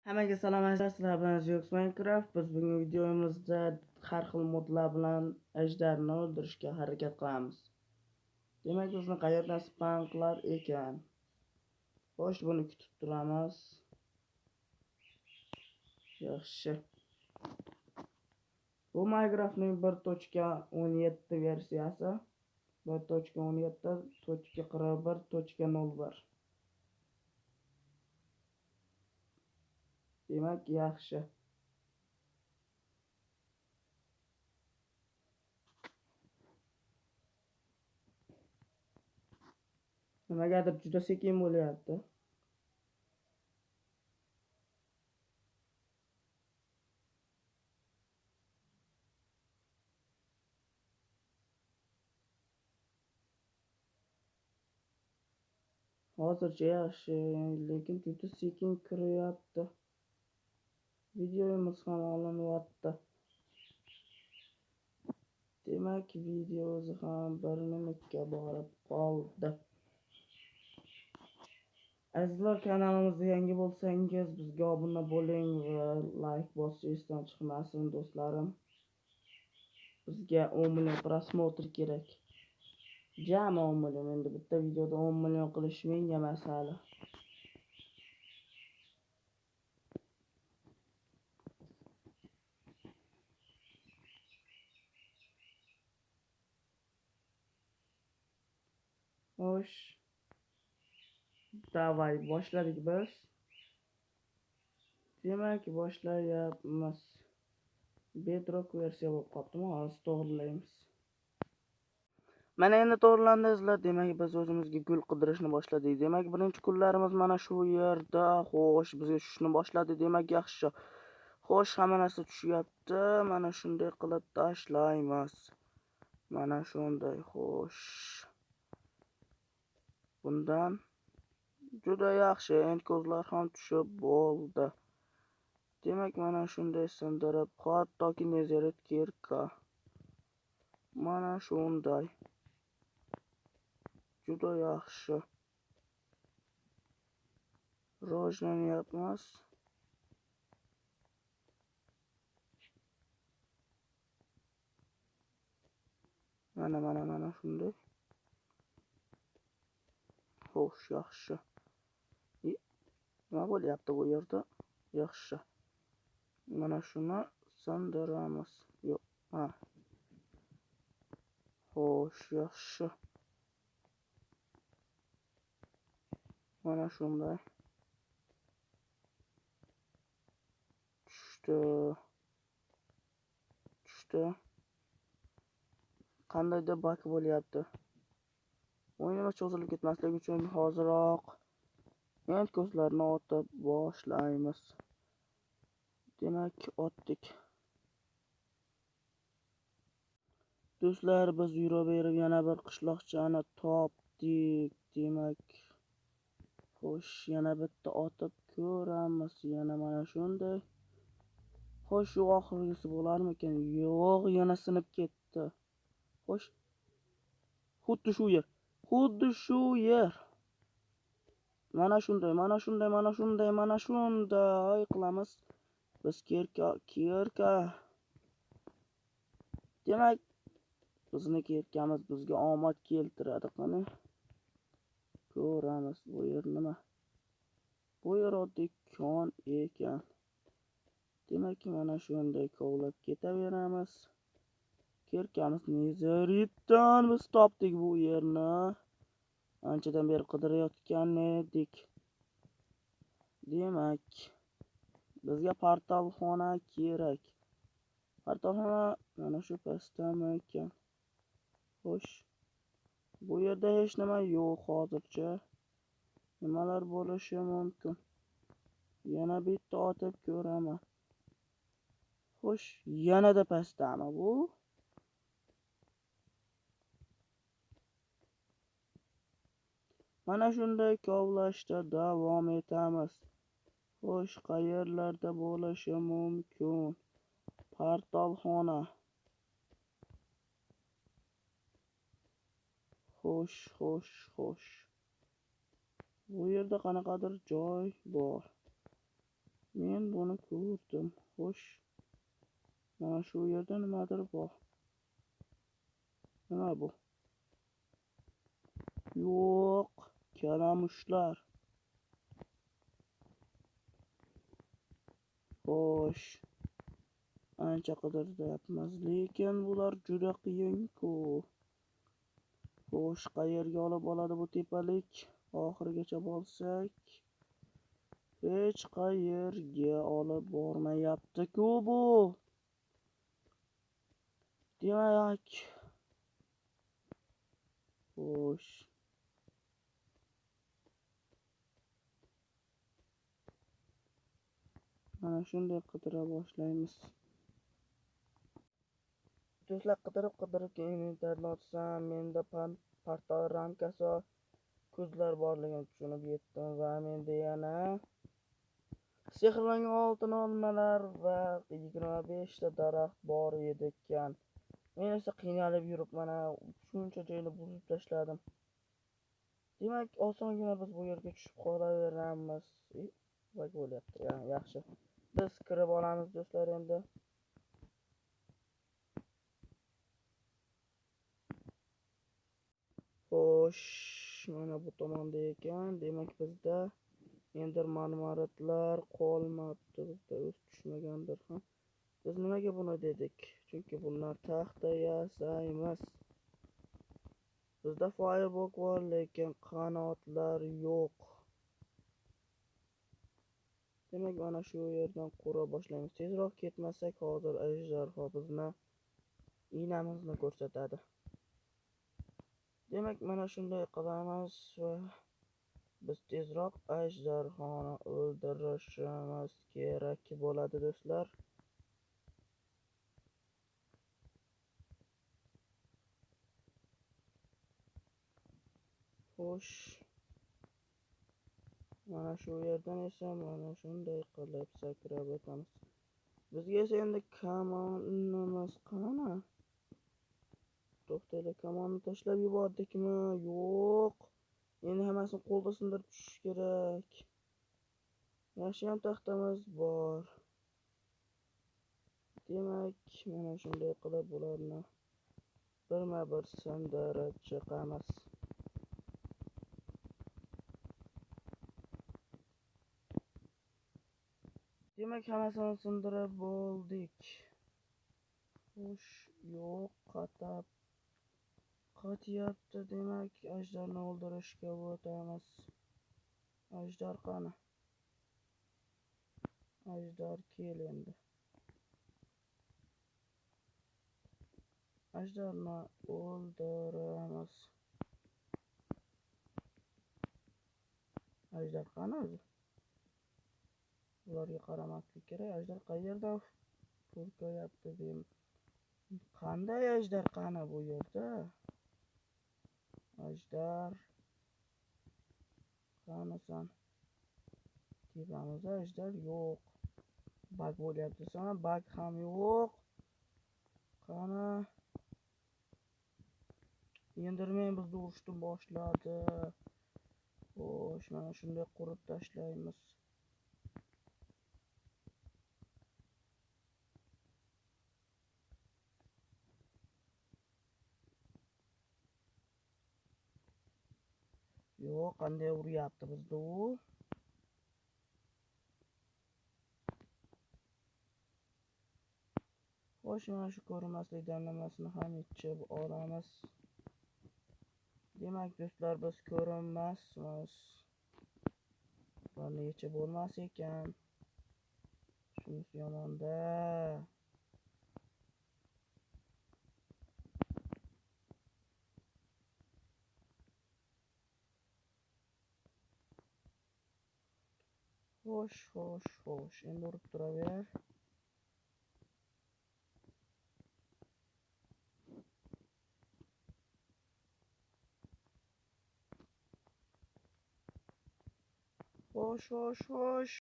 Hammaga salom aziz, sizlar bilan Ziox Minecraft. Biz bugungi videomizda har xil modlar bilan ejdarni o'ldirishga harakat qilamiz. Demak, bizni qayerdan spawn qilar ekan? Xo'sh, buni kutib turamiz. Yaxshi. Bu Minecraftning 1.17 versiyasi. 1.17.41.01. Demak, yaxshi. Nimagadir juda sekin bo'lyapti. Hozircha yaxshi, lekin juda sekin kiryapti. Videomiz ham olanyapti. Demak, videosi ham 1 minutga borib qoldi. Azizlar, kanalimizga yangi bo'lsangiz, bizga obuna bo'ling va like bosish esdan chiqmasin do'stlarim. Bizga 10 million prosmotr kerak. Jami 10 million, endi bitta videoda 10 million qilish menga masala. Xo'sh. Davay, boshladik biz. Demak, boshlayapmiz. Bedrock versiya bo'lib qolibdimi? Hozir to'g'rilaymiz. Mana endi to'g'rilandingizlar. Demak, biz o'zimizga gul qidirishni boshladik. Demak, birinchi kunlarimiz mana shu yerda. Xo'sh, bizga tushishni boshladi. Demak, yaxshi. Xo'sh, hamma narsa tushyapti. Mana shunday qilib tashlaymiz. Mana shunday, xo'sh. Bundan juda yaxshi. Endi ko'zlar ham tushib bo'ldi. Demak, mana shunday sindirib, hattoki nezaret kirka. Mana shunday. Juda yaxshi. Rivojlanyapmiz. Mana shunday. Xo'sh, yaxshi. Nima bo'lyapti bu yerda? Yaxshi. Mana shuni sindiramiz. Yo'q, ha. Xo'sh, yaxshi. Mana shunday. Tushdi. Qandaydir bak bo'lyapti. O'yinimiz cho'zilib ketmasligi uchun hoziroq endi ko'zlarni otib boshlaymiz. Demak, otdik. Do'stlar, biz yuraverib yana bir qishloqchani topdik. Demak, xo'sh, yana bitta otib ko'ramiz. Yana mana shunday. Xo'sh, shu oxirgisi bo'larmikan? Yo'q, yana sinib ketdi. Xo'sh. Xuddi shu yer. Mana shunday qilamiz. Biz kerka. Demak, bizni kerkamiz bizga omad keltiradi. Qani ko'ramiz, bu yer nima? Bu yer oddiy kon ekan. Demak, mana shunday kovlab ketaveramiz. Kerkamiz nezaritdan biz topdik bu yerni. Anchadan beri qidirayotgan edik. Demak, bizga portalxona kerak. Portalxona mana shu pastdami ekan? Xo'sh. Bu yerda hech nima yo'q hozircha. Nimalar bo'lishi mumkin? Yana bitta otib ko'raman. Xo'sh, yanada pastdami bu? Mana shunday kovlashda davom etamiz. Xo'sh, qayerlarda bo'lishi mumkin? Portalxona. Xo'sh. Bu yerda qanaqadir joy bor. Men buni ko'rdim. Xo'sh, mana shu yerda nimadir bor. Nima bu? Yo'q, kalamushlar. Xo'sh, ancha qidiryapmiz, lekin bular juda qiyin-ku. Xo'sh, qayerga olib boradi bu tepalik? Oxirigacha borsak, hech qayerga olib bormayapti-ku bu. Demak, xo'sh. Mana shunday qidira boshlaymiz. Do'stlar, qidirib inventarni ochsam, menda portal ramkasi ko'zlar borligini tushunib yetdim va menda yana sehrlangan oltin olmalar va 25 ta daraxt bor ekan. Men esa qiynalib yurib mana shuncha joyni buzib tashladim. Demak, osongina biz bu yerga tushib qolaveramiz. Nima bo'lyapti? Yaxshi. Biz kirib olamiz do'stlar endi. Xo'sh, mana bu tomonda ekan. Demak, bizda endi marmaritlar qolmabdi. Bizda o'z tushmagandir ham. Biz nimaga buni dedik? Chunki bunlar taxta yasaymiz. Bizda fireblock bor, lekin qanotlar yo'q. Demak, mana shu yerdan qura boshlaymiz. Tezroq ketmasak, hozir ejderho bizni iynamizni ko'rsatadi. Demak, mana shunday qilamiz va biz tezroq ejderhoni o'ldirishimiz kerak bo'ladi do'stlar. Xo'sh, mana shu yerdan esa mana shunday qilib sakrab o'tamiz. Bizga esa endi kamonimiz qani? To'xtaylik, kamonni tashlab yubordikmi? Yo'q. Endi hammasini qo'lda sindirib tushish kerak. Yaxshiyam taxtamiz bor. Demak, mana shunday qilib bularni birma-bir sindirib chiqamiz. Demak, hammasini sindirib bo'ldik. Xo'sh, yo'q, qatyapti. Demak, ajdarni o'ldirishga o'tamiz. Ajdar qani? Ajdar, kel endi. Ajdarni o'ldiramiz. Ajdar qani o'zi? Ularga qaramaslik kerak. Ajdar qayerda? Purkayapti deyim. Qanday ajdar qani bu yerda? Ajdar qanisan? Tepamizda ajdar yo'q. Bug bo'lyapti sana, bug ham yo'q. Qani? Enderman bizni urishni boshladi. Xo'sh, mana shunday qurib tashlaymiz. Yo'q, qanday uryapti bizni u? Xo'sh, mana shu ko'rinmaslik damlamasini ham ichib olamiz. Demak, do'stlar, biz ko'rinmasmiz. Bularni yechib bo'lmas ekan. Shunisi yomonda. Xo'sh. Endi urib turaver. Xo'sh.